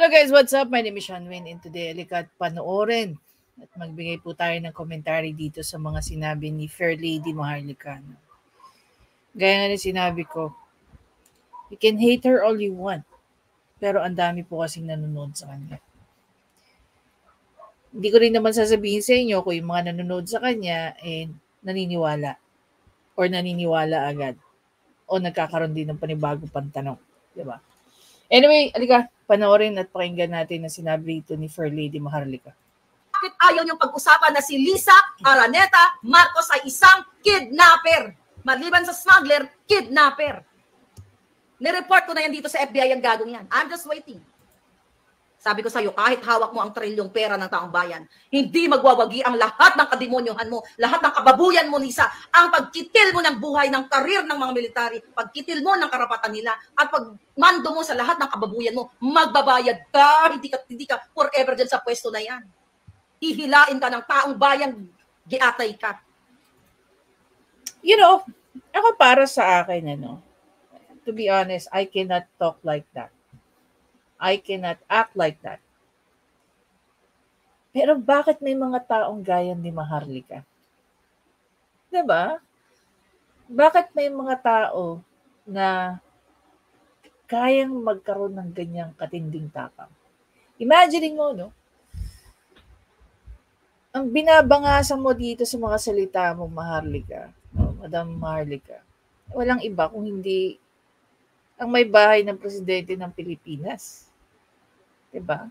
Hello guys, what's up? My name is Shanwin and today alikat panoorin at magbigay po tayo ng commentary dito sa mga sinabi ni Fair Lady Maharlika. Gaya nga na sinabi ko, you can hate her all you want, pero ang dami po kasing nanonood sa kanya. Hindi ko rin naman sasabihin sa inyo kung yung mga nanonood sa kanya naniniwala or naniniwala agad o nagkakaroon din ng panibagong pantanong. Diba? Anyway, alika, panoorin at pakinggan natin na sinabi rito ni Fair Lady Maharlika. Bakit ayaw niyong pag-usapan na si Lisa Araneta Marcos ay isang kidnapper? Maliban sa smuggler, kidnapper. Nireport ko na yan dito sa FBI ang gagong yan. I'm just waiting. Sabi ko sa'yo, kahit hawak mo ang trilyong pera ng taong bayan, hindi magwawagi ang lahat ng kademonyohan mo, lahat ng kababuyan mo, Lisa, ang pagkitil mo ng buhay, ng karir ng mga military, pagkitil mo ng karapatan nila, at pagmando mo sa lahat ng kababuyan mo, magbabayad ka, hindi ka forever dyan sa pwesto na yan. Hihilain ka ng taong bayan, giatay ka. You know, ako para sa akin, to be honest, I cannot talk like that. I cannot act like that. Pero bakit may mga taong gaya ni Maharlika? Diba? Bakit may mga tao na kayang magkaroon ng ganyang katinding tapang? Imagine mo, no? Ang binabangasa mo dito sa mga salita mo, Maharlika, Madam Maharlika, walang iba kung hindi ang may bahay ng presidente ng Pilipinas. Diba?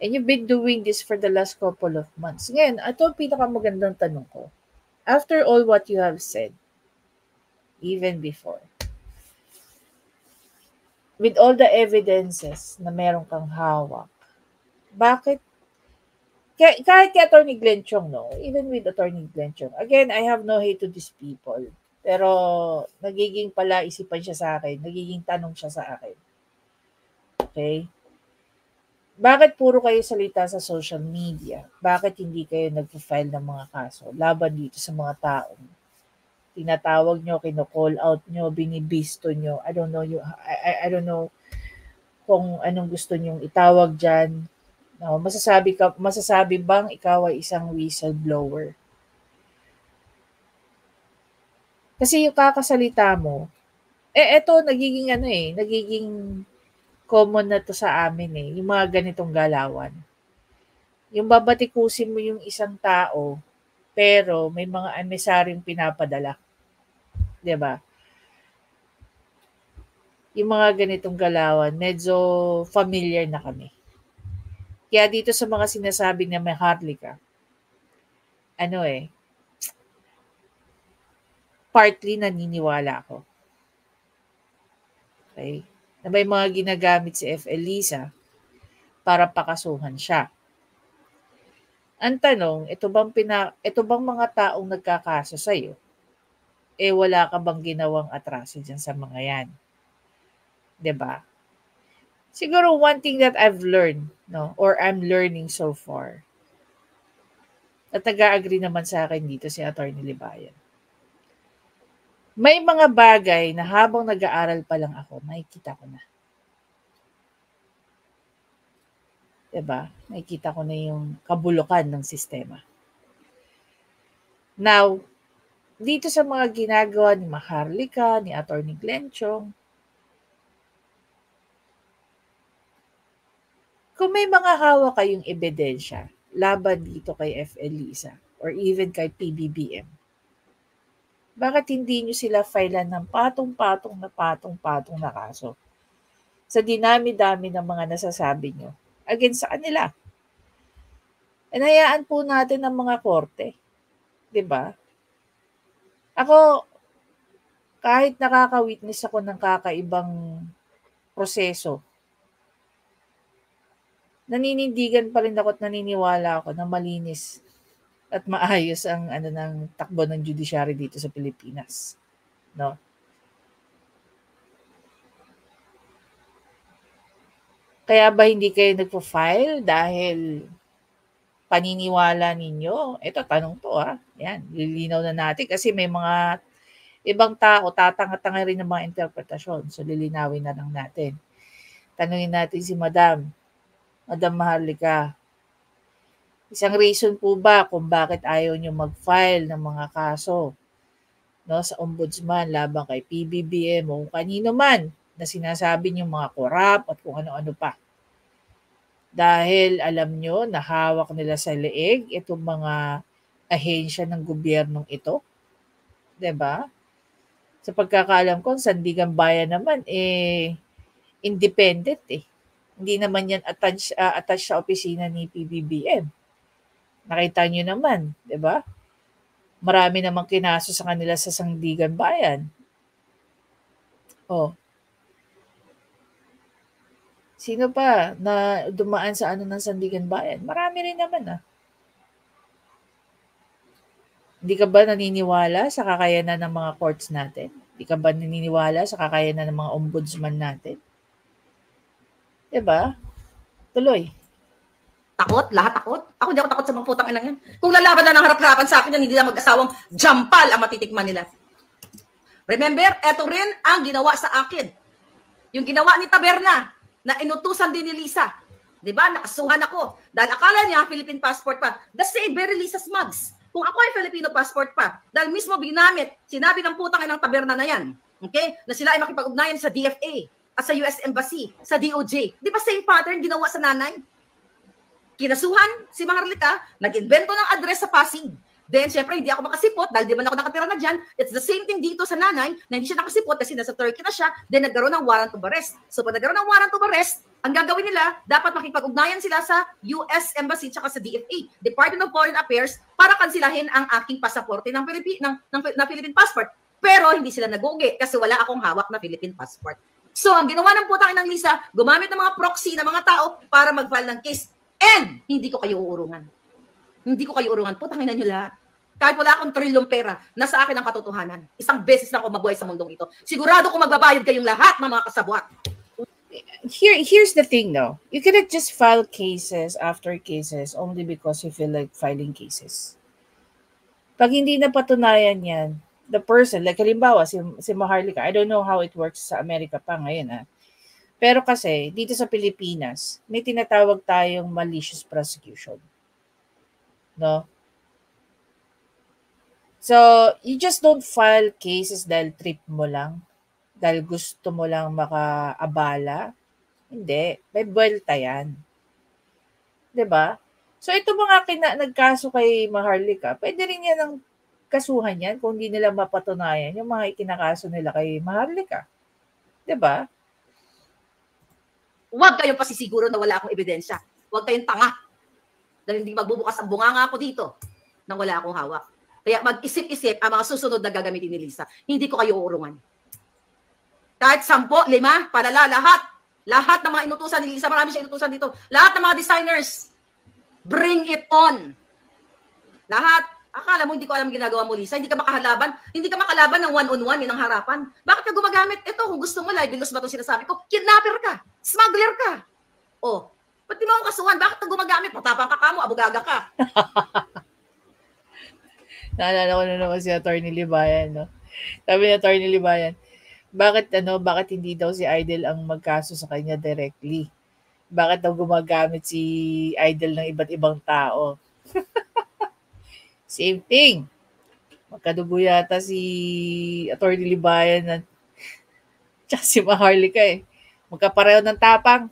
And you've been doing this for the last couple of months. Ngayon, ito ang pinakamagandang tanong ko. After all what you have said, even before, with all the evidences na meron kang hawak, bakit, kahit kay Atty. Glenn Chong, no? Even with Atty. Glenn Chong, again, I have no hate to these people. Pero nagiging pala isipan siya sa akin, nagiging tanong siya sa akin. Okay? Bakit puro kayo salita sa social media? Bakit hindi kayo nag-file ng mga kaso laban dito sa mga taong tinatawag nyo, kino-call out nyo, binibisto nyo? I don't know, I don't know kung anong gusto nyong itawag dyan. No, masasabi bang ikaw ay isang whistleblower? Kasi yung kakasalita mo, eto nagiging nagiging common na to sa amin yung mga ganitong galawan. Yung babatikusin mo yung isang tao, pero may mga emisaryong pinapadala. 'Di ba? Yung mga ganitong galawan, medyo familiar na kami. Kaya dito sa mga sinasabi na may Maharlika, partly naniniwala ako. Okay? Na may mga ginagamit si F. Elisa para pakasuhan siya. Ang tanong, ito bang mga taong nagkakaso sa'yo, wala ka bang ginawang atraso dyan sa mga yan? 'Di ba? Siguro one thing that I've learned, or I'm learning so far, at nag-agree naman sa akin dito si Atty. Libayan. May mga bagay na habang nag-aaral pa lang ako, nakikita ko na. Diba? Nakikita ko na yung kabulukan ng sistema. Now, dito sa mga ginagawa ni Maharlika, ni Atty. Glenn Chong, kung may mga hawak kayong ebidensya laban dito kay F. Elisa or even kay PBBM, bakit hindi nyo sila filean ng patong-patong na kaso? Sa dinami-dami ng mga nasasabi nyo against sa kanila. Hayaan po natin ang mga korte. 'Di ba? Ako, kahit nakaka-witness ako ng kakaibang proseso, naninindigan pa rin ako at naniniwala ako na malinis at maayos ang ng takbo ng judiciary dito sa Pilipinas. No? Kaya ba hindi kayo nagpo-file dahil paniniwala ninyo? Ito, tanong to Yan, lilinaw na natin kasi may mga ibang tao tatanga-tanga rin ng mga interpretasyon. So lilinawin na lang natin. Tanungin natin si Madam, Madam Maharlika? Isang reason po ba kung bakit ayaw nyo mag-file ng mga kaso, no, sa ombudsman laban kay PBBM o kanino man na sinasabi nyo mga korap at kung ano-ano pa? Dahil alam nyo na hawak nila sa leeg itong mga ahensya ng gobyernong ito. 'Di ba? Sa pagkakaalam ko, Sandigan Bayan naman, independent eh. Hindi naman yan attached sa opisina ni PBBM. Nakita nyo naman, 'di ba? Marami namang kinaso sa kanila sa Sandigan Bayan. Oh. Sino pa na dumaan sa ano ng Sandigan Bayan? Marami rin naman ah. Hindi ka ba naniniwala sa kakayanan ng mga courts natin? Hindi ka ba naniniwala sa kakayanan ng mga ombudsman natin? 'Di ba? Tuloy. Takot? Lahat takot? Ako hindi ako takot sa mga putang ina yan. Kung lalaban na ng harap-harapan sa akin yan, hindi na mag-asawang jampal ang matitikman nila. Remember, eto rin ang ginawa sa akin. Yung ginawa ni Taberna, na inutusan din ni Lisa. Diba? Nakasuhan ako. Dahil akala niya, Philippine passport pa. The same, very Lisa's mugs. Kung ako ay Filipino passport pa, dahil mismo binamit, sinabi ng putang inang Taberna na yan, okay? Na sila ay makipag-ugnayan sa DFA, at sa US Embassy, sa DOJ. Di ba same pattern ginawa sa nanay? Kinasuhan si Maharlika, nag-invento ng address sa Pasig. Then, syempre, hindi ako makasipot dahil di man ako nakatira na dyan. It's the same thing dito sa nanay na hindi siya nakasipot kasi nasa Turkey na siya. Then, nagkaroon ng warrant of arrest. So, pag nagkaroon ng warrant of arrest, ang gagawin nila, dapat makipag-ugnayan sila sa US Embassy tsaka sa DFA, Department of Foreign Affairs, para kansilahin ang aking pasaporte ng Philippine passport. Pero, hindi sila nag-ugi kasi wala akong hawak na Philippine passport. So, ang ginawa ng putang ng Lisa, gumamit ng mga proxy ng mga tao para mag-file ng case. And, hindi ko kayo uurungan. Hindi ko kayo urungan. Putang ina nyo lahat. Kahit wala akong trilyong pera, nasa akin ang katotohanan. Isang beses lang ako mabuhay sa mundong ito. Sigurado ko magbabayad kayong lahat ng mga kasabwat. Here's the thing though. You cannot just file cases after cases only because you feel like filing cases. Pag hindi na patunayan yan, the person, like halimbawa si Maharlika, I don't know how it works sa Amerika pa ngayon Pero kasi dito sa Pilipinas, may tinatawag tayong malicious prosecution. No? So, you just don't file cases dahil trip mo lang, dahil gusto mo lang makaabala. Hindi, may buwelta yan. 'Di ba? So, ito mga nagkaso kay Maharlika, pwede rin yan ang kasuhan yan kung hindi nila mapatunayan yung mga ikinakaso nila kay Maharlika. 'Di ba? Huwag kayong pasisiguro na wala akong ebidensya. Huwag kayong tanga. Dahil hindi magbubukas ang bunganga ako dito nang wala akong hawak. Kaya mag-isip-isip ang mga susunod na gagamitin ni Lisa. Hindi ko kayo uurungan. Kahit 10, 5, palala, lahat. Lahat ng mga inutusan ni Lisa, marami siya inutusan dito. Lahat ng mga designers, bring it on. Lahat. Akala mo hindi ko alam ginagawa mo, Lisa. Hindi ka makahalaban. Hindi ka makalaban ng one-on-one, yun ang harapan. Bakit ka gumagamit? Ito, kung gusto mo, libelous ba itong sinasabi ko? Kidnapper ka. Smuggler ka. Oh, ba't di mo akong kasuhan? Bakit ka gumagamit? Matapang ka mo, abugaga ka. Naalala ko na naman si Atty. Libayan, no? Sabi ni Atty. Libayan, bakit hindi daw si Idol ang magkaso sa kanya directly? Bakit daw gumagamit si Idol ng iba't ibang tao? Same thing. Magkadugo yata si Atty. Libayan at si Maharlika Magkapareho ng tapang.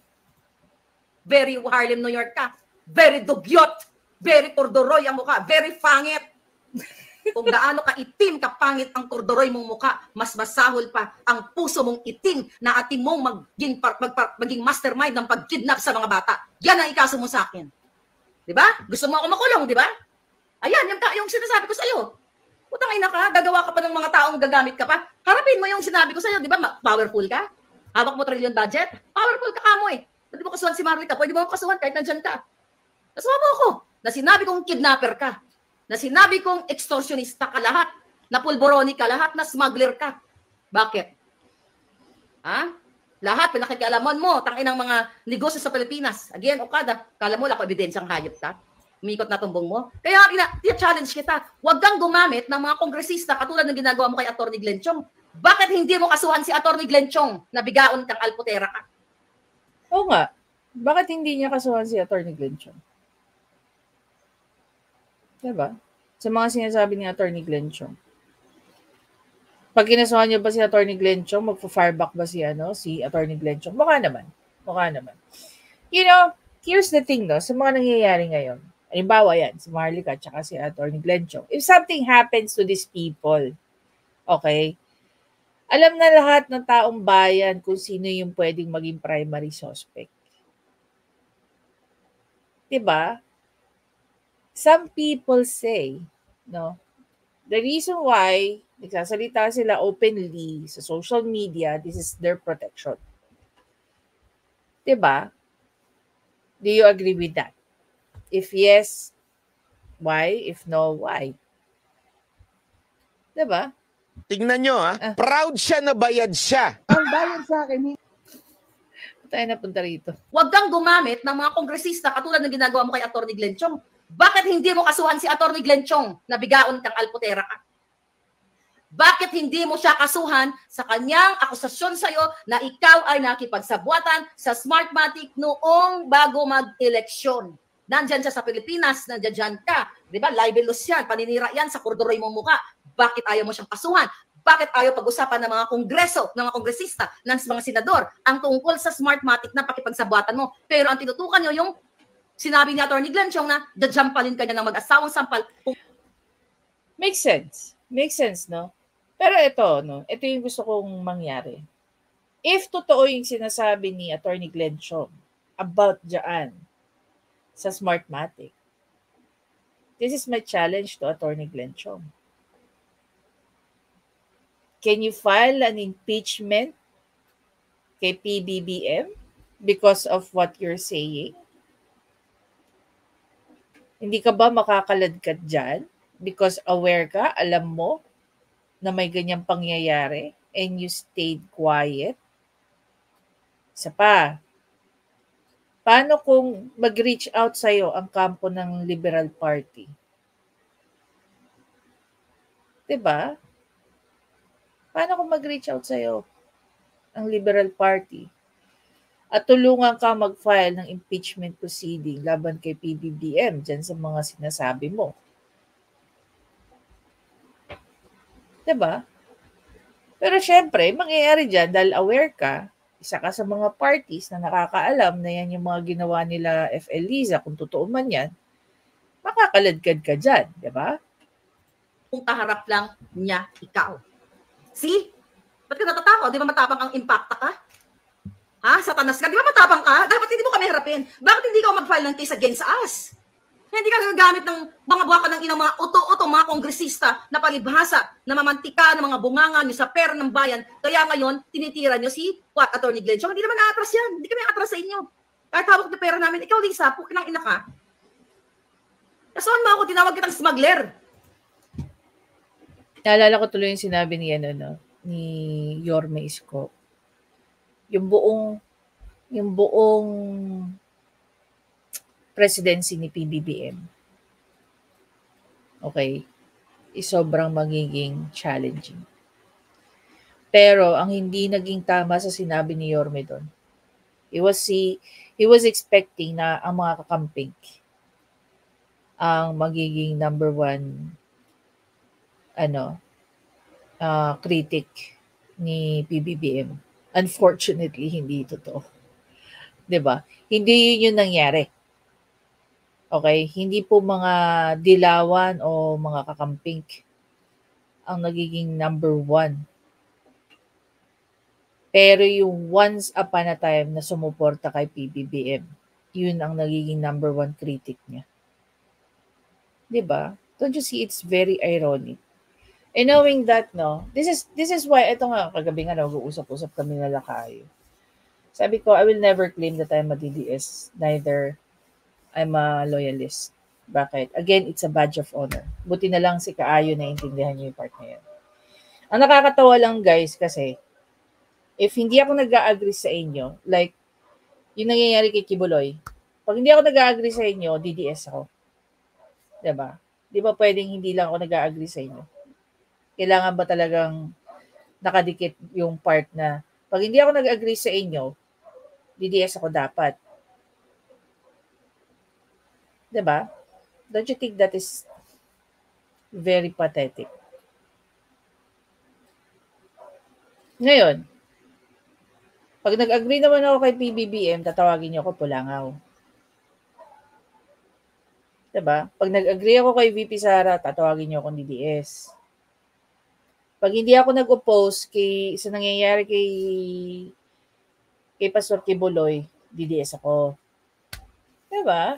Very Harlem, New York ka. Very dugyot. Very corduroy ang mukha. Very pangit. Kung gaano ka itim, kapangit ang corduroy mong mukha, mas masahol pa ang puso mong itim na ating mong maging mastermind ng pagkidnap sa mga bata. Yan ang ikaso mo sa akin. Diba? Gusto mo ako makulong, diba? Ayan, yung sinasabi ko sa iyo. Putang ina ka, gagawa ka pa ng mga taong gagamit ka pa. Harapin mo yung sinabi ko sa iyo, diba? Powerful ka? Hawak mo trillion budget? Powerful ka mo Pwede mo kasuhan si Maharlika, pwede mo kasuhan kahit nandyan ka. Kasuhan mo ako na sinabi kong kidnapper ka. Na sinabi kong extortionista ka lahat, na pulboroni ka lahat, na smuggler ka. Bakit? Lahat, pinakikialaman mo, tangin ng mga negosyo sa Pilipinas. Again, Okada, kala mo, lako ebidensyang hayop ka. Umikot na tumbong mo. Kaya, challenge kita, huwag kang gumamit ng mga kongresista katulad ng ginagawa mo kay Atty. Glenn Chong. Bakit hindi mo kasuhan si Atty. Glenn Chong na bigaon kang alputera ka? Oo nga. Bakit hindi niya kasuhan si Attorney Glenn Chong? Diba? Sa mga sinasabi ni Attorney Glenn Chong. Pag kinasuhan niyo ba si Attorney Glenn Chong, magpa-fireback ba si Attorney Glenn Chong? Mukha naman. Mukha naman. You know, here's the thing, no, sa mga nangyayari ngayon. Halimbawa yan, si Marlica at si Attorney Glenn Chong. If something happens to these people, okay, alam na lahat ng taong bayan kung sino yung pwedeng maging primary suspect. Diba? Some people say, no, the reason why nagsasalita sila openly sa social media, this is their protection. Diba? Do you agree with that? If yes, why? If no, why? Diba? Tingnan nyo proud siya na bayad siya. Ang bayad sa akin, tayo napunta rito. Huwag kang gumamit ng mga kongresista katulad ng ginagawa mo kay Atty. Glenn Chong. Bakit hindi mo kasuhan si Atty. Glenn Chong na bigaon kang alputera ka? Bakit hindi mo siya kasuhan sa kanyang akusasyon sa'yo na ikaw ay nakipagsabuatan sa Smartmatic noong bago mag-eleksyon? Nandyan siya sa Pilipinas, nandyan ka. Diba? Libelous yan, paninira yan sa kordoroy mong muka. Bakit ayaw mo siyang kasuhan? Bakit ayaw pag-usapan ng mga kongreso, ng mga kongresista, ng mga senador, ang tungkol sa Smartmatic na pakipagsabuatan mo? Pero ang tinutukan nyo yung sinabi ni Atty. Glenn Chong na dajampalin ka niya ng mag-asawang sampal. Makes sense. Makes sense, no? Pero ito yung gusto kong mangyari. If totoo yung sinasabi ni Atty. Glenn Chong about dyan sa Smartmatic, this is my challenge to Atty. Glenn Chong. Can you file an impeachment kay PBBM because of what you're saying? Hindi ka ba makakaladkad dyan? Because aware ka, alam mo na may ganyang pangyayari and you stayed quiet? Isa pa, paano kung mag-reach out sa'yo ang kampo ng Liberal Party? Diba? Paano kung mag-reach out sa'yo ang Liberal Party at tulungan ka mag-file ng impeachment proceeding laban kay PBBM dyan sa mga sinasabi mo? Diba? Pero syempre, mangyayari dyan dahil aware ka, isa ka sa mga parties na nakakaalam na yan yung mga ginawa nila FL Liza, kung totoo man yan, makakaladkad ka dyan, diba? Kung kaharap lang niya ikaw. See? Ba't ka natatakot? Di ba matapang ang impacta ka? Ha? Satanas ka? Di ba matapang ka? Dapat hindi mo kami harapin. Bakit hindi ka mag-file ng case against us? Hindi ka gagamit ng mga buwaka ng inang mga uto-uto, mga kongresista na palibhasa, na mamantika ng mga bunganga nyo sa pera ng bayan. Kaya ngayon, tinitira nyo si Atty. Glenn Chong. Hindi naman na-atras yan. Hindi kami atras sa inyo. Kahit hawak na pera namin, ikaw, Lisa, pukinang ina ka. Kasuhan mo ako, tinawag kitang smuggler. Naalala ko tuloy yung sinabi ni Yorme Isko. Yung buong presidency ni PBBM, okay, sobrang magiging challenging. Pero ang hindi naging tama sa sinabi ni Yorme doon, he was expecting na ang mga kakamping ang magiging number one critic ni PBBM. Unfortunately, hindi totoo. 'Di ba? Hindi yun yung nangyari. Okay? Hindi po mga dilawan o mga kakamping ang nagiging number one. Pero yung once upon a time na sumuporta kay PBBM, yun ang nagiging number one critic niya. 'Di ba? Don't you see, it's very ironic. And knowing that, no, this is why, ito nga, kagabi nga, nag-uusap-usap kami na Lacayo. Sabi ko, I will never claim that I'm a DDS, neither I'm a loyalist. Bakit? Again, it's a badge of honor. Buti na lang si Kaayo na intindihan niyo yung part na yan. Ang nakakatawa lang, guys, kasi, if hindi ako nag-agree sa inyo, like, yung nangyayari kay Kibuloy, pag hindi ako nag-agree sa inyo, DDS ako. Diba? Di ba pwedeng hindi lang ako nag-agree sa inyo? Kailangan ba talagang nakadikit yung part na pag hindi ako nag-agree sa inyo, DDS ako dapat. 'Di ba? Don't you think that is very pathetic? Ngayon, pag nag-agree naman ako kay PBBM, tatawagin niyo ako Pulangaw. 'Di ba? Pag nag-agree ako kay VP Sara, tatawagin niyo akong DDS. Pag hindi ako nag-oppose sa nangyayari kay Pastor Kibuloy, DDS ako. 'Di ba?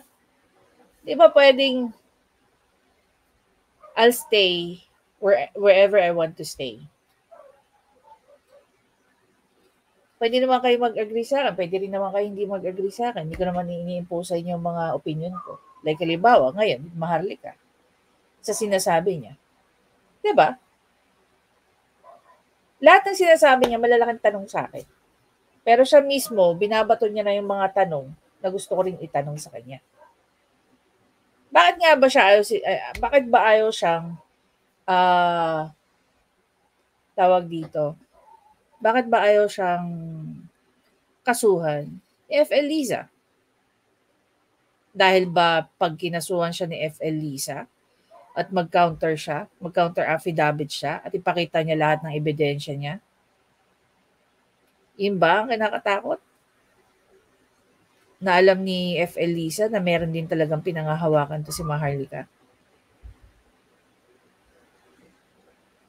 'Di ba pwedeng I'll stay wherever I want to stay. Pwede naman kayo mag-agree sa akin, pwede rin naman kayo hindi mag-agree sa akin. Hindi ko naman ini-impose sa inyo yung mga opinion ko. Like halimbawa, ngayon, Maharlika, sa sinasabi niya. 'Di ba? Lahat ng sinasabi niya, malalaking tanong sa akin. Pero siya mismo, binabato niya na yung mga tanong na gusto ko rin itanong sa kanya. Bakit nga ba siya bakit ba ayaw siyang tawag dito? Bakit ba ayaw siyang kasuhan ni FL Liza? Dahil ba pag kinasuhan siya ni FL Liza at mag-counter affidavit siya at ipakita niya lahat ng ebidensya niya? Yun ba ang kinakatakot? Na alam ni FL Liza na meron din talagang pinangahawakan to si Maharlika.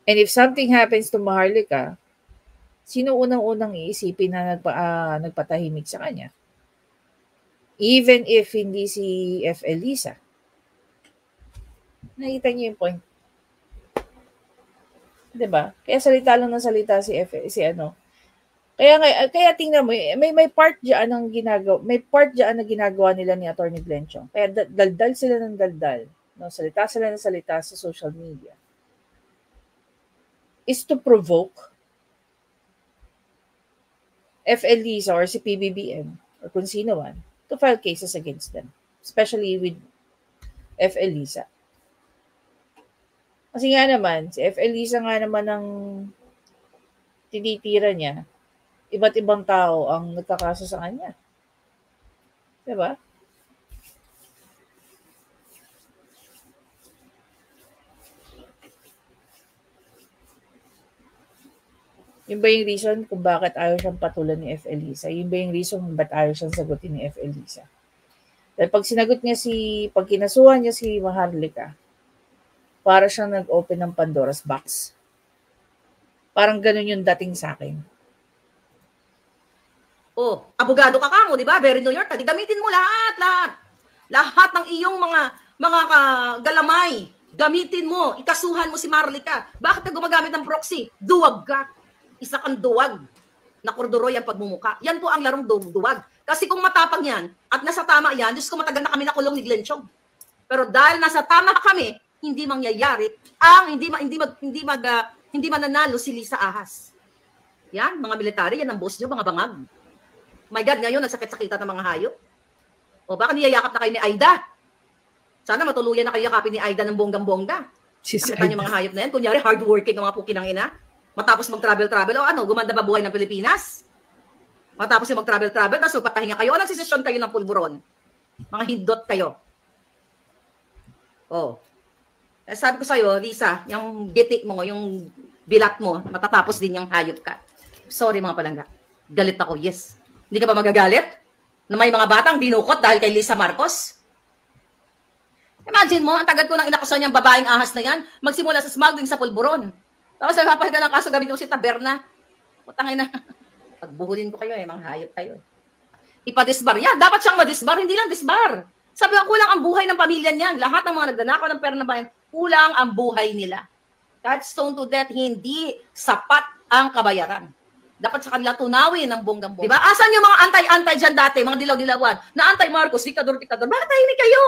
And if something happens to Maharlika, sino unang-unang iisipin na nagpatahimik sa kanya? Even if hindi si FL Liza. Nakita niyo yung point? 'Di ba? Kaya salita lang ng salita Kaya tingnan mo, may part diyan na ginagawa nila ni Attorney Glenchong. Kaya daldal sila ng daldal, no? Salita sila ng salita sa social media. Is to provoke FL Liza or si PBBM or kung sino man to file cases against them, especially with FL Liza. Kasi nga naman, si FL Liza nga naman ang tinitira niya, iba't ibang tao ang nagkakaso sa kanya. Diba? Yun ba yung reason kung bakit ayaw siyang patulan ni FL Liza? Yun ba yung reason kung bakit ayaw siyang sagutin ni FL Liza? Dahil pag kinasuhan niya si Maharlika, para siyang nag-open ng Pandora's box. Parang ganun yung dating sa akin. Oh, abogado ka kamo, di ba? Very New York. Gamitin mo lahat. Lahat ng iyong mga galamay. Gamitin mo. Ikasuhan mo si Maharlika. Bakit ka gumagamit ng proxy? Duwag ka. Isa kang duwag. Nakurduroy ang pagmumuka. Yan po ang larong duwag. Kasi kung matapang yan at nasa tama yan, Diyos ko matagal na kami nakulong ni Glenchong. Pero dahil nasa tama kami, hindi mangyayari ang hindi mananalo si Lisa Ahas. Yan, mga military, yan ang boss nyo, mga bangag. My God, ngayon, nagsakit-sakitan ng mga hayop. O baka niyayakap na kayo ni Aida. Sana matuluyan na kayo yakapin ni Aida ng bonggang-bongga. Nakita niyo mga hayop na yan. Kunyari, hardworking ang mga pukinang ina. Matapos mag-travel-travel, gumanda ba buhay ng Pilipinas? Matapos yung mag-travel-travel, tapos magpapahinga kayo, nagsisesyon kayo ng pulburon. Mga hindot kayo. Sabi ko sa'yo, Lisa, yung gitik mo, yung bilat mo, matatapos din yung hayop ka. Sorry mga palangga. Galit ako, yes. Hindi ka ba magagalit? Na may mga batang dinukot dahil kay Lisa Marcos? Imagine mo, ang tagal ko nang inakusan yung babaeng ahas na yan, magsimula sa smuggling sa pulburon. Tapos ay papahiga ng kaso gamit mo si Taberna. Putangay na. Pagbuhulin ko kayo mga hayop kayo. Ipa-disbar. Yeah, dapat siyang ma-disbar, hindi lang disbar. Sabi ko, kulang ang buhay ng pamilya niyan. Lahat ng mga nagdanakaw ng pera na bayan, kulang ang buhay nila. That stone to death, hindi sapat ang kabayaran. Dapat sa kanila tunawin ng bonggang-bongga. Diba? Asan yung mga anti-anti dyan dati, mga dilaw-dilawan, na anti-Marcos, dikador. Bakit tahimik kayo?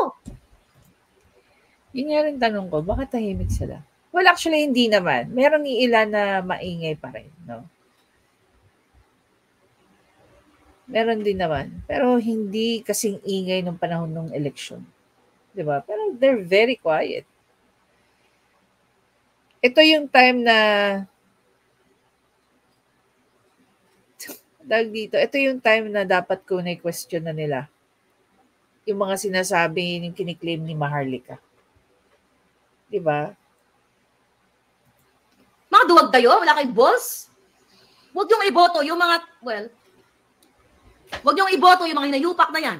Yun nga rin tanong ko, bakit tahimik sila? Well, actually, hindi naman. Meron ilan na maingay pa rin, no? Meron din naman. Pero hindi kasing ingay nung panahon ng eleksyon. Diba? Pero they're very quiet. Ito yung time na ito yung time na dapat ko na-question na nila yung mga sinasabi, yung kiniklaim ni Maharlika. Di ba? Mga duwag kayo, wala kayong balls. Huwag yung iboto yung mga, huwag yung iboto yung mga hinayupak na yan.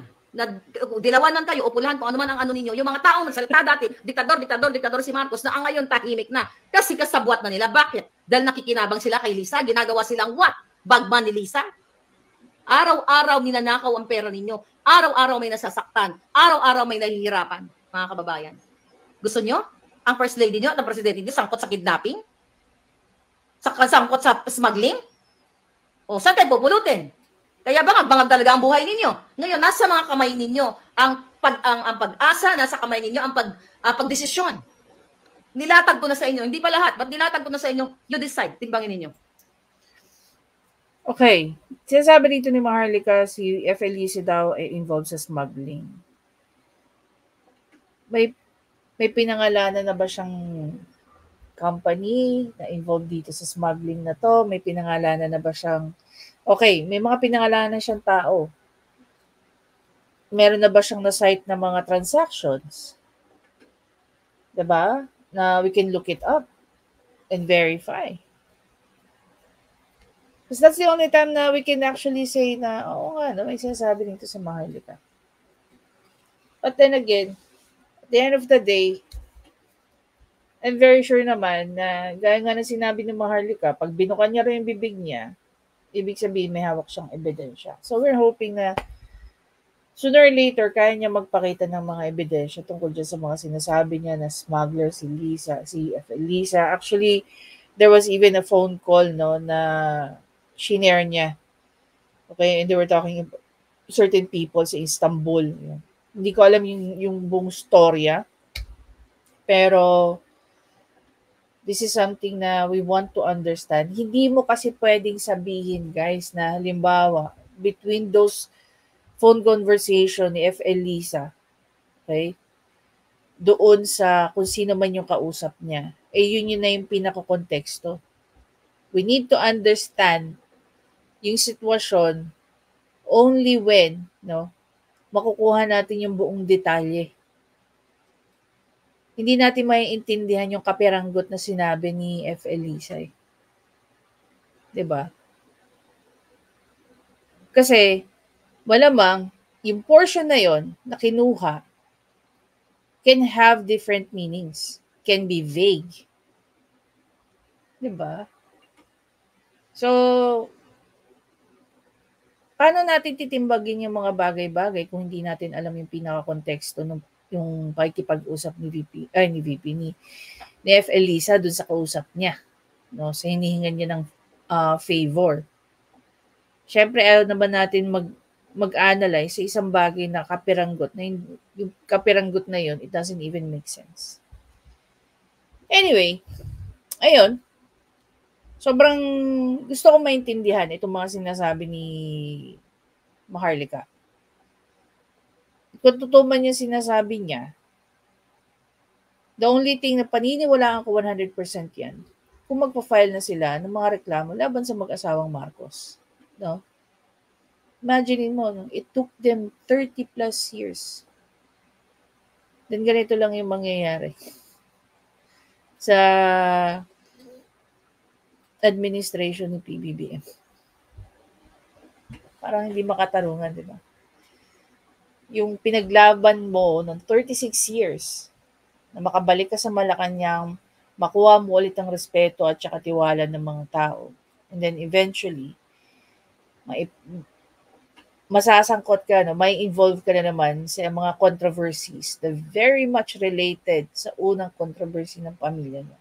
Dilawanan kayo, upulahan kung ano man ang ano ninyo. Yung mga taong nagsalita dati, diktador si Marcos, na ang ngayon tahimik na. Kasi kasabwat na nila. Bakit? Dahil nakikinabang sila kay Lisa, ginagawa silang what? Bagman ni Lisa? Araw-araw ninanakaw ang pera ninyo. Araw-araw may nasasaktan. Araw-araw may nahihirapan, mga kababayan. Gusto nyo? Ang first lady nyo at ang presidente nyo sangkot sa kidnapping? Sangkot sa smuggling? O, saan kayo pupulutin? Kaya bangag talaga ang buhay ninyo. Ngayon, nasa mga kamay ninyo ang pag-asa, nasa kamay ninyo ang pagdesisyon. Nilatag ko na sa inyo. Hindi pa lahat, but nilatag ko na sa inyo, you decide, timbangin ninyo. Okay. Sinasabi dito ni Maharlika, si F. Elise daw ay involved sa smuggling. May pinangalanan na ba siyang company na involved dito sa smuggling na to? May pinangalanan na ba siyang... Okay, may mga pinangalanan siyang tao. Meron na ba siyang na-cite na mga transactions? Diba? Na we can look it up and verify. Because that's the only time na we can actually say na, oo nga, no, may sinasabi dito sa Maharlika. But then again, at the end of the day, I'm very sure naman na gaya nga na sinabi ng Maharlika, pag binukan niya rin yung bibig niya, ibig sabihin may hawak siyang ebidensya. So we're hoping na sooner or later, kaya niya magpakita ng mga ebidensya tungkol dyan sa mga sinasabi niya na smuggler si Lisa. Actually, there was even a phone call, no, na shinare niya. Okay, and they were talking about certain people sa Istanbul. Hindi ko alam yung buong storya. Pero this is something na we want to understand. Hindi mo kasi pwedeng sabihin, guys, na halimbawa, between those phone conversation ni F. Elisa, okay, doon sa kung sino man yung kausap niya, yun na yung pinaka-konteksto. We need to understand yung sitwasyon only when, no, makukuha natin yung buong detalye. Hindi natin maiintindihan yung kapiranggot na sinabi ni F. Elisa. Diba? Kasi, malamang, yung portion na yon na kinuha can have different meanings. Can be vague. Diba? So, paano natin titimbagin yung mga bagay-bagay kung hindi natin alam yung pinaka-konteksto ng yung pakikipag-usap ni F. Elisa dun sa kausap niya, no, sa hinihingan niya ng favor. Siyempre, ayaw naman natin mag-analyze sa isang bagay na kapiranggot na yung kapiranggot na yun, it doesn't even make sense. Anyway, ayun, sobrang gusto ko maintindihan itong mga sinasabi ni Maharlika. Kung totoo man yung sinasabi niya, the only thing na paniniwalaan ko 100% yan, kung magpa-file na sila ng mga reklamo laban sa mag-asawang Marcos. No? Imagine mo, no? It took them 30 plus years. Then ganito lang yung mangyayari sa administration ng PBBM. Parang hindi makatarungan, di ba? Yung pinaglaban mo ng 36 years na makabalik ka sa Malacanang, makuha mo ulit ang respeto at saka tiwala ng mga tao. And then eventually, masasangkot ka, no? May involve ka na naman sa mga controversies na very much related sa unang controversy ng pamilya mo.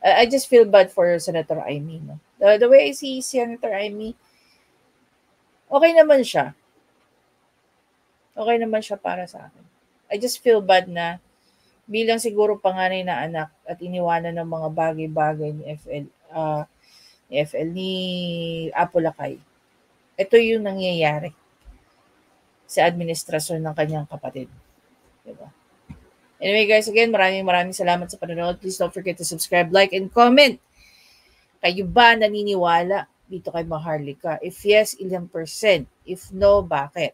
I just feel bad for Senator Amy. No? The way I see Senator Amy, okay naman siya. Okay naman siya para sa akin. I just feel bad na bilang siguro panganay na anak at iniwanan ng mga bagay-bagay ni ni Apo Lakay. Ito yung nangyayari sa administrasyon ng kanyang kapatid. Diba? Anyway guys, again, maraming salamat sa panonood. Please don't forget to subscribe, like, and comment. Kayo ba naniniwala dito kay Maharlika? If yes, ilang %? If no, bakit?